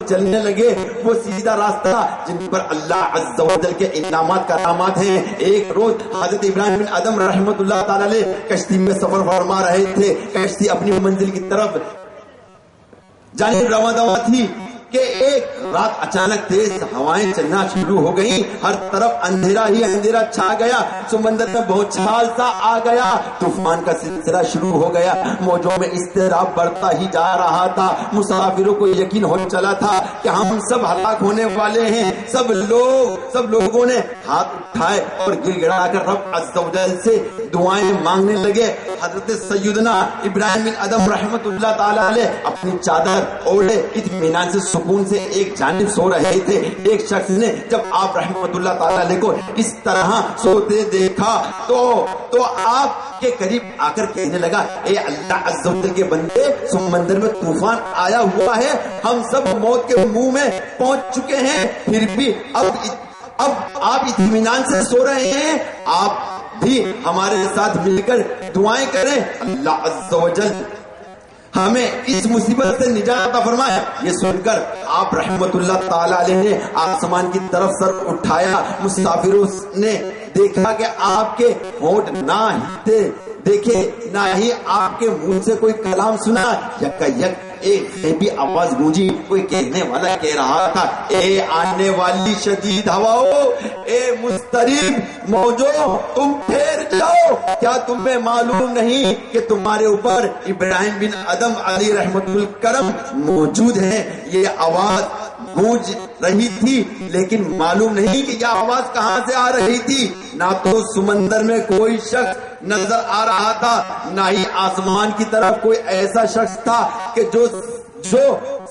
چلنے لگے وہ سیدھا راستہ جن پر اللہ عز و جل کے انعامات کرامات ہیں. ایک روز حضرت ابراہیم بن ادم رحمت اللہ تعالی علیہ کشتی میں سفر فرما رہے تھے. کشتی اپنی منزل کی طرف جانب رواں تھی کہ ایک رات اچانک تیز ہوائیں چلنا شروع ہو گئی. ہر طرف اندھیرا ہی اندھیرا چھا گیا. سمندر میں بہت چھال سا آ گیا. طوفان کا سلسلہ شروع ہو گیا. موجوں میں اضطراب بڑھتا ہی جا رہا تھا. مسافروں کو یقین ہو چلا تھا کہ ہم سب ہلاک ہونے والے ہیں. سب لوگوں نے ہاتھ اٹھائے اور گر گڑا کر رب عز و جل سے دعائیں مانگنے لگے. حضرت سیدنا ابراہیم بن ادم رحمت اللہ تعالی علیہ اپنی چادر اوڑھے اطمینان سے سکون سے ایک جانب سو رہے تھے. ایک شخص نے جب آپ رحمت اللہ تعالی علیہ کو اس طرح سوتے دیکھا تو آپ کے قریب آ کر کہنے لگا اے اللہ عز و جل کے بندے سمندر میں طوفان آیا ہوا ہے. ہم سب موت کے منہ میں پہنچ چکے ہیں پھر بھی اب آپ اطمینان سے سو رہے ہیں. آپ بھی ہمارے ساتھ مل کر دعائیں کریں. اللہ عز و جل ہمیں اس مصیبت سے نجات عطا فرمائے. یہ سن کر آپ رحمت اللہ تعالی علیہ نے آسمان کی طرف سر اٹھایا. مسافروں نے دیکھا کہ آپ کے ہونٹ نہ ہلتے دیکھے نہ ہی آپ کے منہ سے کوئی کلام سنا. یک ایک غیبی آواز گونجی. کوئی کہنے والا کہہ رہا تھا اے آنے والی شدید ہواؤں، اے مضطرب موجوں، تم ٹھہر جاؤ. کیا تمہیں معلوم نہیں کہ تمہارے اوپر ابراہیم بن ادم علی رحمت الکرم موجود ہے؟ یہ آواز گونج رہی تھی لیکن معلوم نہیں کہ یہ آواز کہاں سے آ رہی تھی. نہ تو سمندر میں کوئی شخص نظر آ رہا تھا نہ ہی آسمان کی طرف کوئی ایسا شخص تھا کہ جو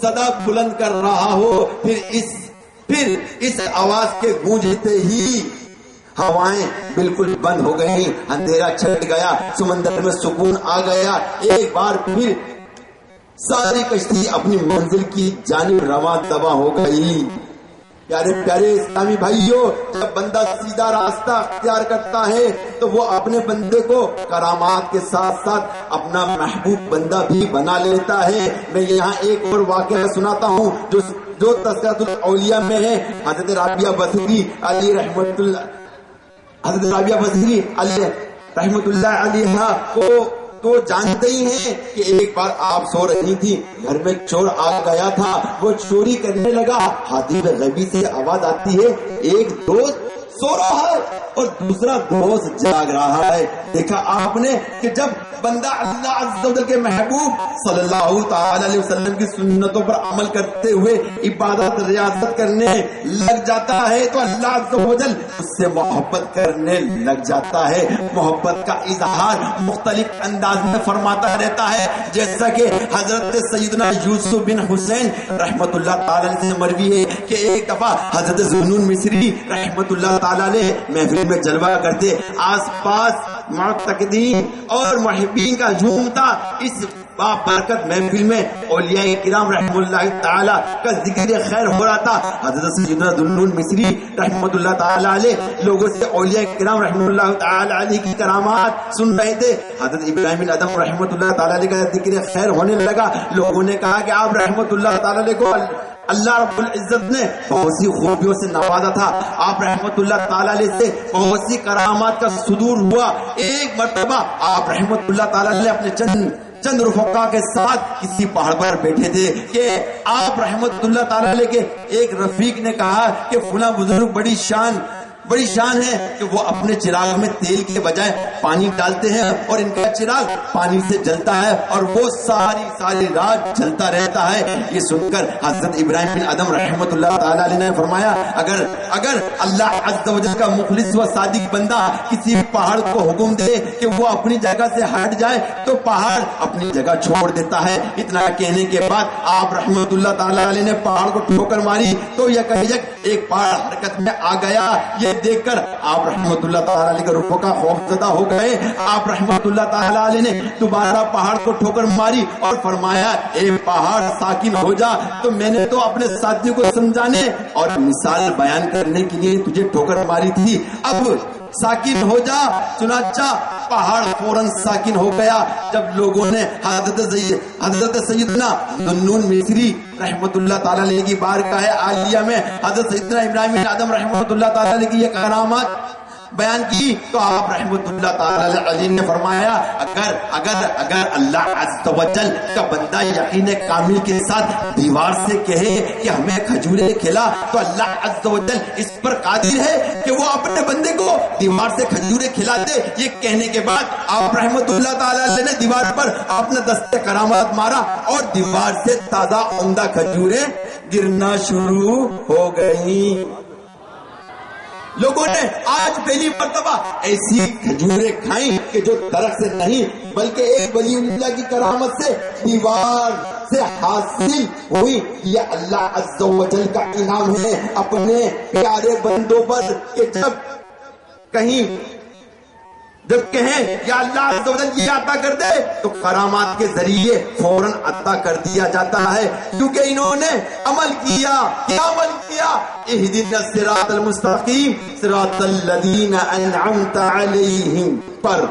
صدا بلند کر رہا ہو. پھر اس آواز کے گونجتے ہی ہوائیں بالکل بند ہو گئی. اندھیرا چھٹ گیا. سمندر میں سکون آ گیا. ایک بار پھر ساری کشتی اپنی منزل کی جانب رواں دوا ہو گئی. پیارے پیارے اسلامی بھائیوں، جب بندہ سیدھا راستہ اختیار کرتا ہے تو وہ اپنے بندے کو کرامات کے ساتھ ساتھ اپنا محبوب بندہ بھی بنا لیتا ہے. میں یہاں ایک اور واقعہ سناتا ہوں جو تذکرۃ الاولیاء میں ہے. حضرت رابعہ بصری علی رحمت اللہ علیہ کو تو جانتے ہی ہیں کہ ایک بار آپ سو رہی تھی، گھر میں چور آ گیا تھا. وہ چوری کرنے لگا. حاطب غیبی سے آواز آتی ہے ایک دوست سو رہا ہے اور دوسرا دوست جاگ رہا ہے. دیکھا آپ نے کہ جب بندہ اللہ عز و جل کے محبوب صلی اللہ تعالی علیہ وسلم کی سنتوں پر عمل کرتے ہوئے عبادت ریاضت کرنے لگ جاتا ہے تو اللہ عز و جل اس سے محبت کرنے لگ جاتا ہے. محبت کا اظہار مختلف انداز میں فرماتا رہتا ہے. جیسا کہ حضرت سیدنا یوسف بن حسین رحمت اللہ تعالی علیہ سے مروی ہے کہ ایک دفعہ حضرت ذوالنون مصری رحمت اللہ تعالی علیہ محفل میں جلوہ کرتے. آس پاس معتقدین اور محبین کا ہجوم تھا. اس برکت محفل میں اولیاء کرام رحمۃ اللہ تعالی کا ذکر خیر ہو رہا تھا. حضرت سیدنا ذوالنون مصری رحمۃ اللہ تعالی علیہ لوگوں سے اولیاء کرام رحمۃ اللہ تعالی علیہ کی کرامات سن رہے تھے. حضرت ابراہیم بن ادم رحمۃ اللہ تعالی علیہ کا ذکر خیر ہونے لگا. لوگوں نے کہا کہ آپ رحمۃ اللہ تعالی علیہ کو اللہ رب العزت نے بہت سی خوبیوں سے نوازا تھا. آپ رحمت اللہ تعالی علیہ سے بہت سی کرامات کا صدور ہوا. ایک مرتبہ آپ رحمت اللہ تعالی علیہ اپنے چند رفقا کے ساتھ کسی پہاڑ پر بیٹھے تھے کہ آپ رحمت اللہ تعالی علیہ کے ایک رفیق نے کہا کہ فلاں بزرگ بڑی شان ہے کہ وہ اپنے چراغ میں تیل کے بجائے پانی ڈالتے ہیں اور ان کا چراغ پانی سے جلتا ہے اور وہ ساری رات جلتا رہتا ہے. یہ سن کر حضرت ابراہیم بن ادم رحمت اللہ تعالی علیہ نے فرمایا اگر اللہ عز و جل کا مخلص و صادق بندہ کسی پہاڑ کو حکم دے کہ وہ اپنی جگہ سے ہٹ جائے تو پہاڑ اپنی جگہ چھوڑ دیتا ہے. اتنا کہنے کے بعد آپ رحمت اللہ تعالی علیہ نے پہاڑ کو ٹھوکر ماری تو یک ایک پہاڑ حرکت میں آ گیا. یہ دیکھ کر آپ رحمت اللہ تعالی علیہ کے رفقا خوف زدہ ہو گئے. آپ رحمت اللہ تعالی علیہ نے دوبارہ پہاڑ کو ٹھوکر ماری اور فرمایا اے پہاڑ ساکن ہو جا. تو میں نے تو اپنے ساتھیوں کو سمجھانے اور مثال بیان کرنے کے لیے تجھے ٹھوکر ماری تھی. اب ساکن ہو جا. چنانچہ پہاڑ فوراً ساکن ہو گیا جب لوگوں نے حضرت سیدنا ذوالنون مصری رحمت اللہ تعالیٰ علیہ کی بارگاہ عالیہ میں حضرت سیدنا ابراہیم بن ادم رحمت اللہ تعالیٰ علیہ کی یہ کرامات بیان کی تو آپ رحمت اللہ تعالیٰ علیہ نے فرمایا اگر اللہ عز و جل کا بندہ یقین کامل کے ساتھ دیوار سے کہے کہ ہمیں کھجورے کھلا تو اللہ عز و جل اس پر قادر ہے کہ وہ اپنے بندے کو دیوار سے کھجورے کھلا دے. یہ کہنے کے بعد آپ رحمت اللہ تعالیٰ علیہ نے دیوار پر اپنا دست کرامات مارا اور دیوار سے تازہ عمدہ کھجورے گرنا شروع ہو گئی. لوگوں نے آج پہلی مرتبہ ایسی کھجوریں کھائیں کہ جو درخت سے نہیں بلکہ ایک ولی اللہ کی کرامت سے دیوار سے حاصل ہوئی. یہ اللہ عز و جل کا انعام ہے اپنے پیارے بندوں پر کہ جب کہیں یا اللہ عز و جل یہ عطا کر دے تو کرامات کے ذریعے فوراً عطا کر دیا جاتا ہے کیونکہ انہوں نے عمل کیا. کیا عمل کیا؟ اہدنا الصراط المستقیم صراط الذین انعمت علیہم پر.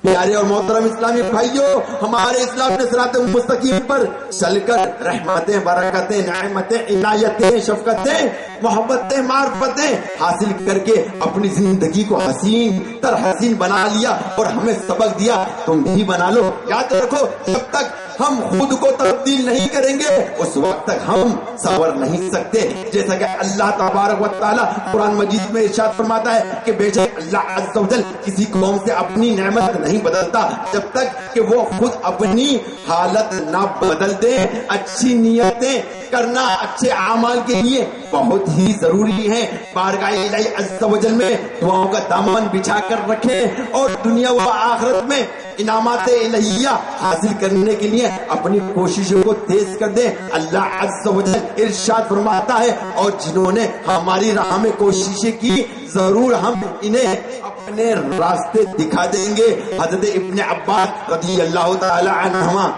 پیارے اور محترم اسلامی بھائیوں، ہمارے اسلام نے صراط مستقیم پر چل کر رحمتیں، برکتیں، نعمتیں، عنایتیں، شفقتیں، محبتیں، معرفتیں حاصل کر کے اپنی زندگی کو حسین تر حسین بنا لیا اور ہمیں سبق دیا تم بھی بنا لو. یاد رکھو جب تک ہم خود کو تبدیل نہیں کریں گے اس وقت تک ہم سنور نہیں سکتے. جیسا کہ اللہ تبارک و تعالیٰ قرآن مجید میں ارشاد فرماتا ہے کہ بے شک اللہ عز و جل کسی قوم سے اپنی نعمت نہیں بدلتا جب تک کہ وہ خود اپنی حالت نہ بدل دے. اچھی نیتیں کرنا اچھے اعمال کے لیے بہت ہی ضروری ہے. بارگاہ الہی عز و جل میں دعاؤں کا دامن بچھا کر رکھیں اور دنیا و آخرت میں انعامات الہیہ حاصل کرنے کے لیے اپنی کوششوں کو تیز کر دیں. اللہ عز و جل ارشاد فرماتا ہے اور جنہوں نے ہماری راہ میں کوششیں کی ضرور ہم انہیں اپنے راستے دکھا دیں گے. حضرت ابن عباس رضی اللہ تعالی عنہما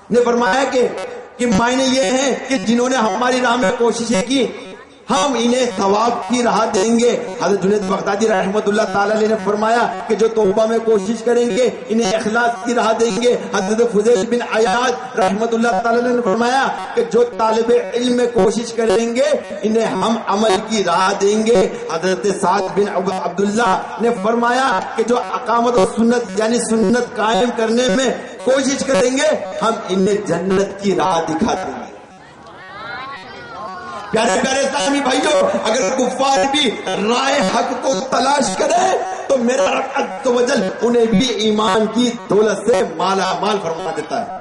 نے فرمایا کہ معنی یہ ہے کہ جنہوں نے ہماری راہ میں کوششیں کی ہم انہیں ثواب کی راہ دیں گے. حضرت جنید بغدادی رحمت اللہ تعالی علیہ نے فرمایا کہ جو توبہ میں کوشش کریں گے انہیں اخلاص کی راہ دیں گے. حضرت فضیل بن عیاض رحمت اللہ تعالی علیہ نے فرمایا کہ جو طالب علم میں کوشش کریں گے انہیں ہم عمل کی راہ دیں گے. حضرت سعد بن عبداللہ نے فرمایا کہ جو اقامت و سنت یعنی سنت قائم کرنے میں کوشش کریں گے ہم انہیں جنت کی راہ دکھا دیں گے. پیارے پیارے اسلامی بھائیوں، اگر کفار بھی رائے حق کو تلاش کرے تو میرا رب عز و جل انہیں بھی ایمان کی دولت سے مالا مال فرما دیتا ہے.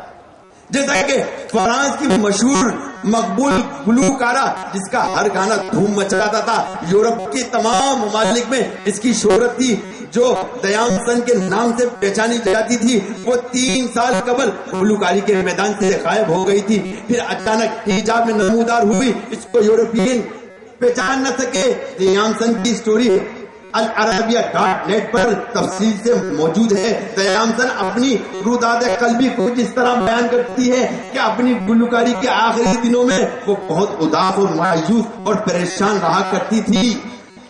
جیسا کہ فرانس کی مشہور مقبول گلوکارہ جس کا ہر گانا دھوم مچاتا تھا، یورپ کے تمام ممالک میں اس کی شہرت تھی، جو دیام سن کے نام سے پہچانی جاتی تھی، وہ 3 سال قبل گلوکاری کے میدان سے غائب ہو گئی تھی. پھر اچانک حجاب میں نمودار ہوئی، اس کو یورپین پہچان نہ سکے. دیام سن کی سٹوری العربیہ.net پر تفصیل سے موجود ہے. دیام سن اپنی روداد قلبی کو جس طرح بیان کرتی ہے کہ اپنی گلوکاری کے آخری دنوں میں وہ بہت اداس اور مایوس اور پریشان رہا کرتی تھی.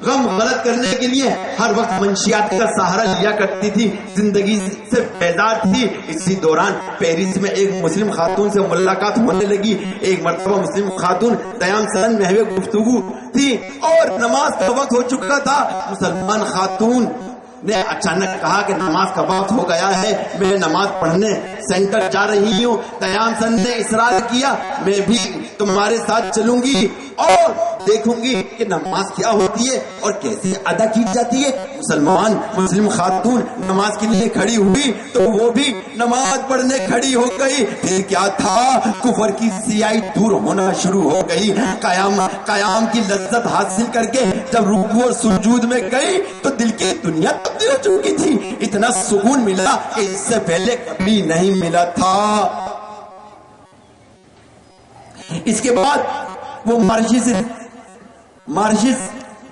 غم غلط کرنے کے لیے ہر وقت منشیات کا سہارا لیا کرتی تھی، زندگی سے بیزار تھی. اسی دوران پیرس میں ایک مسلم خاتون سے ملاقات ہونے لگی. ایک مرتبہ مسلم خاتون دیام سن محو گفتگو تھی اور نماز کا وقت ہو چکا تھا. مسلمان خاتون نے اچانک کہا کہ نماز کا وقت ہو گیا ہے، میں نماز پڑھنے سینٹر جا رہی ہوں. دیام سن نے اصرار کیا، میں بھی تمہارے ساتھ چلوں گی اور دیکھوں گی کہ نماز کیا ہوتی ہے اور کیسے ادا کی جاتی ہے. مسلم خاتون نماز کے لیے کھڑی ہوئی تو وہ بھی نماز پڑھنے کھڑی ہو گئی. پھر کیا تھا، کفر کی سیاہی دور ہونا شروع ہو گئی. قیام کی لذت حاصل کر کے جب رکوع اور سجود میں گئی تو دل کی دنیا تبدیل ہو چکی تھی. اتنا سکون ملا کہ اس سے پہلے کبھی نہیں ملا تھا. اس کے بعد وہ مارشس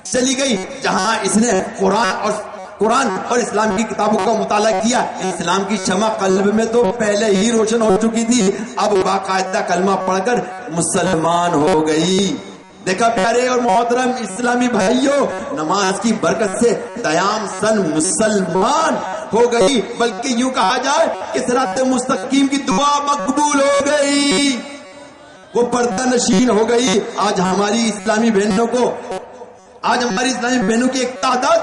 چلی گئی جہاں اس نے قرآن اور اسلام کی کتابوں کا مطالعہ کیا. اسلام کی شمع قلب میں تو پہلے ہی روشن ہو چکی تھی، اب باقاعدہ کلمہ پڑھ کر مسلمان ہو گئی. دیکھا پیارے اور محترم اسلامی بھائیوں، نماز کی برکت سے دیام سن مسلمان ہو گئی، بلکہ یوں کہا جائے کہ صراط مستقیم کی دعا مقبول ہو گئی، وہ پردہ نشین ہو گئی۔ آج ہماری اسلامی بہنوں کی ایک تعداد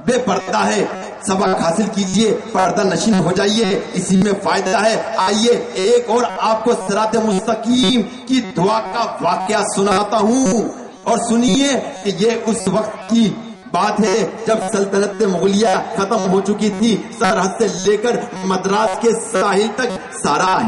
بے پردہ ہے۔ سبق حاصل کیجئے، پردہ نشین ہو جائیے، اسی میں فائدہ ہے۔ آئیے ایک اور آپ کو صراط مستقیم کی دعا کا واقعہ سناتا ہوں، اور سنیے کہ یہ اس وقت کی بات ہے جب سلطنت مغلیہ ختم ہو چکی تھی۔ سرحد سے لے کر مدراس کے ساحل تک سارا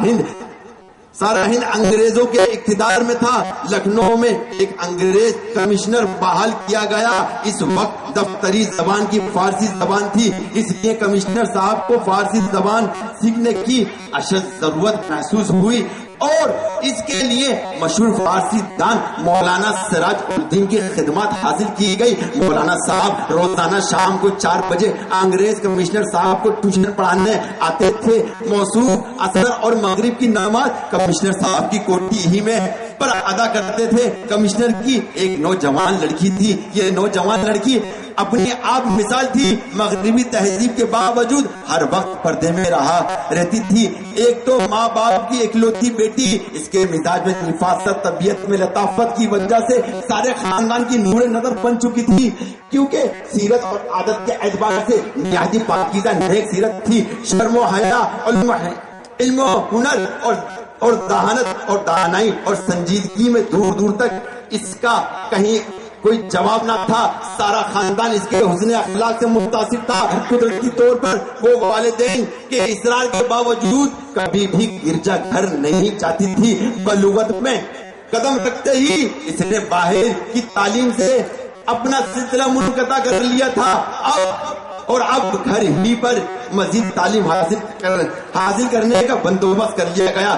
ہند انگریزوں کے اقتدار میں تھا۔ لکھنؤ میں ایک انگریز کمشنر بحال کیا گیا۔ اس وقت دفتری زبان کی فارسی زبان تھی، اس لیے کمشنر صاحب کو فارسی زبان سیکھنے کی اشد ضرورت محسوس ہوئی، اور اس کے لیے مشہور فارسی دان مولانا سراج الدین کی خدمات حاصل کی گئی۔ مولانا صاحب روزانہ شام کو 4 بجے انگریز کمشنر صاحب کو ٹیوشن پڑھانے آتے تھے۔ موصوف عصر اور مغرب کی نماز کمشنر صاحب کی کوٹھی ہی میں پر ادا کرتے تھے۔ کمشنر کی ایک نوجوان لڑکی تھی، یہ نوجوان لڑکی اپنی آپ مثال تھی، مغربی تہذیب کے باوجود ہر وقت پردے میں رہتی تھی۔ ایک تو ماں باپ کی اکلوتی بیٹی، اس کے مزاج میں نفاست، طبیعت میں لطافت کی وجہ سے سارے خاندان کی نور نظر بن چکی تھی، کیونکہ سیرت اور عادت کے اعتبار سے نہایت پاکیزہ نیک سیرت تھی۔ شرم و حیا، علم و ہنر اور ذہانت اور دانائی اور سنجیدگی میں دور دور تک اس کا کہیں کوئی جواب نہ تھا۔ سارا خاندان اس کے حسن اخلاق سے متاثر تھا۔ قدرتی طور پر وہ والدین کے اصرار کے باوجود کبھی بھی گرجا گھر نہیں جاتی تھی۔ بلوغت میں قدم رکھتے ہی اس نے باہر کی تعلیم سے اپنا سلسلہ منقطع کر لیا تھا، اور اب گھر ہی پر مزید تعلیم حاصل کرنے کا بندوبست کر لیا گیا،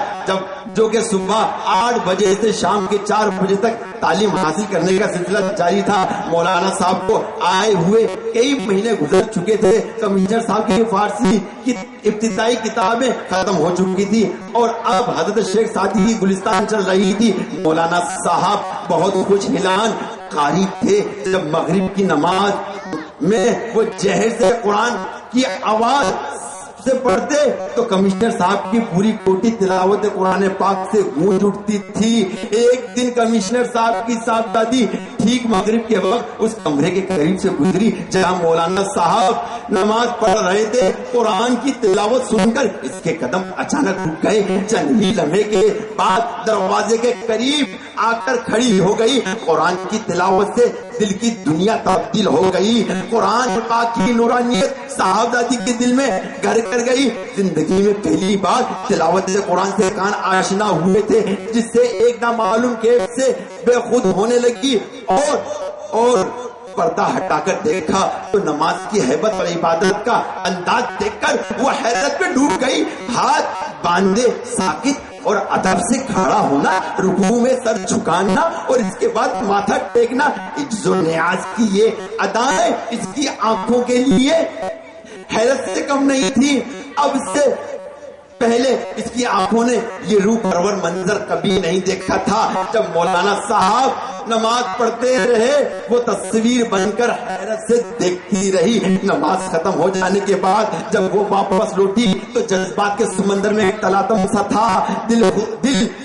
جو کہ صبح 8 بجے سے شام کے 4 بجے تک تعلیم حاصل کرنے کا سلسلہ جاری تھا۔ مولانا صاحب کو آئے ہوئے کئی مہینے گزر چکے تھے۔ کمشنر صاحب کی فارسی کی ابتدائی کتابیں ختم ہو چکی تھی، اور اب حضرت شیخ سعدی کی گلستان چل رہی تھی۔ مولانا صاحب بہت خوش حلان قاری تھے۔ جب مغرب کی نماز میں وہ جہر سے قرآن کی آواز سے پڑھتے تو کمشنر صاحب کی پوری کوٹھی تلاوت قرآن پاک سے گونج اٹھتی تھی۔ ایک دن کمشنر صاحب کی صاحبزادی ٹھیک مغرب کے وقت اس کمرے کے قریب سے گزری جہاں مولانا صاحب نماز پڑھ رہے تھے۔ قرآن کی تلاوت سن کر اس کے قدم اچانک رک گئے۔ چند ہی لمحے کے بعد دروازے کے قریب آ کر کھڑی ہو گئی۔ قرآن کی تلاوت سے دل کی دنیا تبدیل ہو گئی۔ قرآن پاک کی نورانیت صاحبزادی کے دل میں گھر کر گئی۔ زندگی میں پہلی بار تلاوت قرآن سے کان آشنا ہوئے تھے، جس سے ایک نامعلوم کیف سے بے خود ہونے لگی، اور پردہ ہٹا کر دیکھا تو نماز کی ہیبت اور عبادت کا انداز دیکھ کر وہ حیرت میں ڈوب گئی۔ ہاتھ باندھے ساکت اور ادب سے کھڑا ہونا، رکوع میں سر جھکانا اور اس کے بعد ماتھا ٹیکنا، عجز و نیاز کی یہ ادائیں اس کی آنکھوں کے لیے حیرت سے کم نہیں تھی۔ اب سے پہلے اس کی آنکھوں نے یہ روح پرور منظر کبھی نہیں دیکھا تھا۔ جب مولانا صاحب نماز پڑھتے رہے وہ تصویر بن کر حیرت سے دیکھتی رہی۔ نماز ختم ہو جانے کے بعد جب وہ واپس لوٹی تو جذبات کے سمندر میں ایک تلاطم سا تھا۔ دل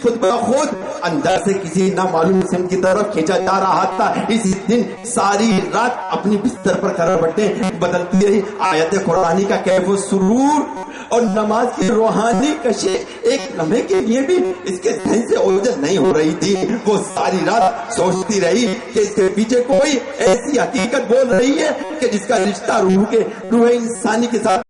خود بخود اندر سے کسی نامعلوم سمت کی طرف کھینچا جا رہا تھا۔ اسی دن ساری رات اپنی بستر پر کروٹیں بدلتی رہی۔ آیت قرآنی کا کیف و سرور اور نماز کی روحانی کشش ایک لمحے کے لیے بھی اس کے ذہن سے اوجھل نہیں ہو رہی تھی۔ وہ ساری رات سوچتی رہی کہ اس کے پیچھے کوئی ایسی حقیقت بول رہی ہے کہ جس کا رشتہ روح انسانی کے ساتھ